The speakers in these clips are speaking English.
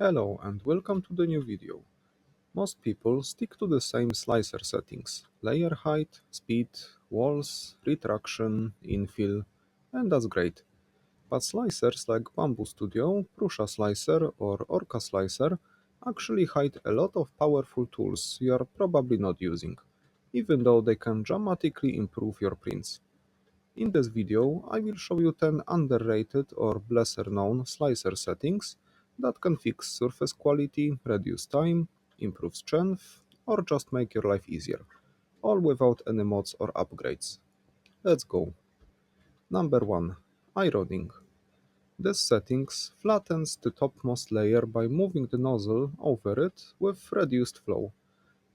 Hello and welcome to the new video. Most people stick to the same slicer settings: layer height, speed, walls, retraction, infill, and that's great. But slicers like Bambu Studio, PrusaSlicer or OrcaSlicer actually hide a lot of powerful tools you are probably not using, even though they can dramatically improve your prints. In this video, I will show you 10 underrated or lesser known slicer settings that can fix surface quality, reduce time, improve strength, or just make your life easier, all without any mods or upgrades. Let's go. Number 1. Ironing. This settings flattens the topmost layer by moving the nozzle over it with reduced flow.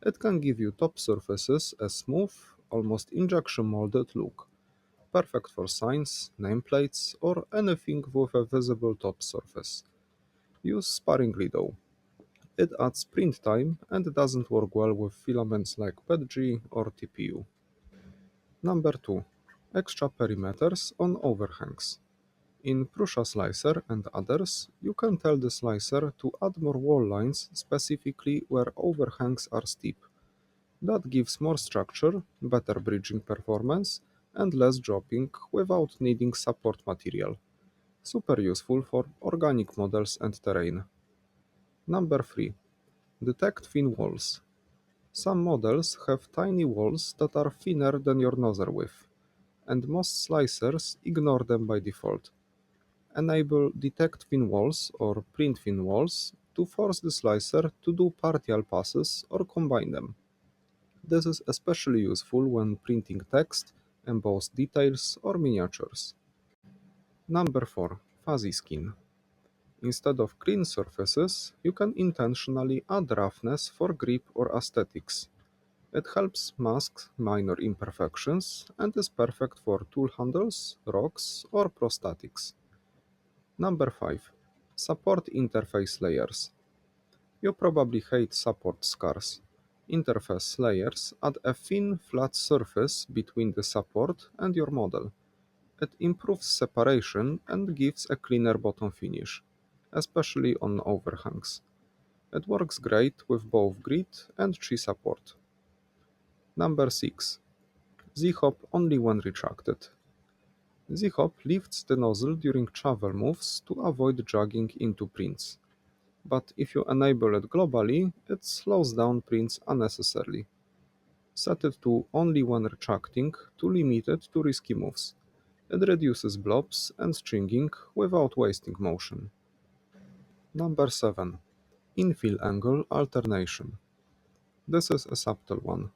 It can give you top surfaces a smooth, almost injection molded look. Perfect for signs, nameplates, or anything with a visible top surface. Use sparingly though. It adds print time and doesn't work well with filaments like PETG or TPU. Number 2. Extra perimeters on overhangs. In PrusaSlicer and others, you can tell the slicer to add more wall lines specifically where overhangs are steep. That gives more structure, better bridging performance, and less dropping without needing support material. Super useful for organic models and terrain. Number 3. Detect thin walls. Some models have tiny walls that are thinner than your nozzle width, and most slicers ignore them by default. Enable Detect Thin Walls or Print Thin Walls to force the slicer to do partial passes or combine them. This is especially useful when printing text, embossed details, or miniatures. Number 4. Fuzzy Skin. Instead of clean surfaces, you can intentionally add roughness for grip or aesthetics. It helps mask minor imperfections and is perfect for tool handles, rocks, or prosthetics. Number 5. Support interface layers. You probably hate support scars. Interface layers add a thin, flat surface between the support and your model. It improves separation and gives a cleaner bottom finish, especially on overhangs. It works great with both grid and tree support. Number 6. Z-hop only when retracted. Z-hop lifts the nozzle during travel moves to avoid dragging into prints. But if you enable it globally, it slows down prints unnecessarily. Set it to only when retracting to limit it to risky moves. It reduces blobs and stringing without wasting motion. Number 7. Infill angle alternation. This is a subtle one.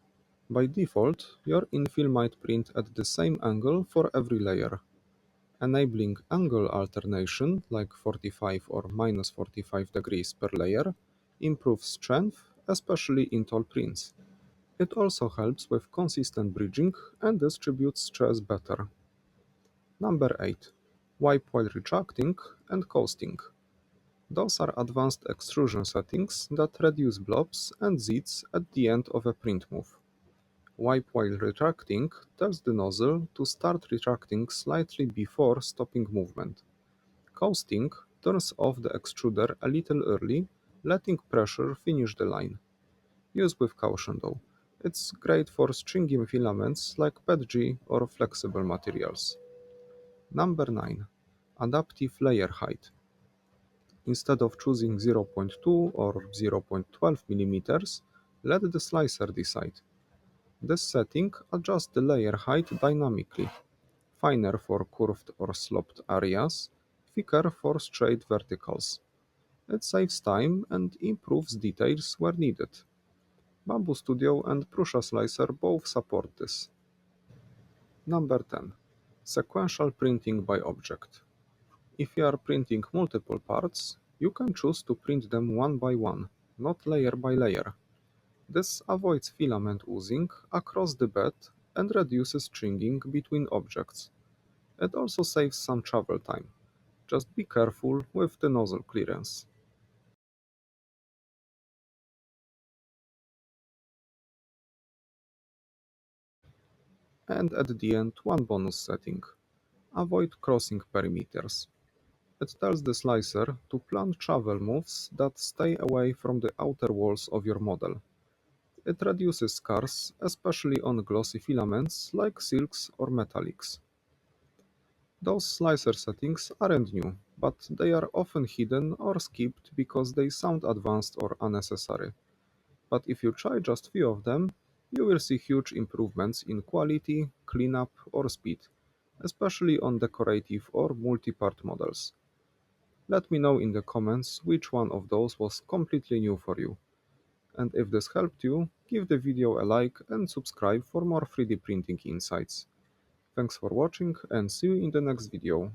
By default, your infill might print at the same angle for every layer. Enabling angle alternation, like 45 or minus 45 degrees per layer, improves strength, especially in tall prints. It also helps with consistent bridging and distributes stress better. Number 8. Wipe while retracting and coasting. Those are advanced extrusion settings that reduce blobs and zits at the end of a print move. Wipe while retracting tells the nozzle to start retracting slightly before stopping movement. Coasting turns off the extruder a little early, letting pressure finish the line. Use with caution though. It's great for stringy filaments like PETG or flexible materials. Number 9. Adaptive layer height. Instead of choosing 0.2 or 0.12 mm, let the slicer decide. This setting adjusts the layer height dynamically, finer for curved or sloped areas, thicker for straight verticals. It saves time and improves details where needed. Bambu Studio and PrusaSlicer both support this. Number 10. Sequential printing by object. If you are printing multiple parts, you can choose to print them one by one, not layer by layer. This avoids filament oozing across the bed and reduces stringing between objects. It also saves some travel time. Just be careful with the nozzle clearance. And at the end, one bonus setting. Avoid crossing perimeters. It tells the slicer to plan travel moves that stay away from the outer walls of your model. It reduces scars, especially on glossy filaments like silks or metallics. Those slicer settings aren't new, but they are often hidden or skipped because they sound advanced or unnecessary. But if you try just few of them, you will see huge improvements in quality, cleanup, or speed, especially on decorative or multi-part models. Let me know in the comments which one of those was completely new for you. And if this helped you, give the video a like and subscribe for more 3D printing insights. Thanks for watching and see you in the next video.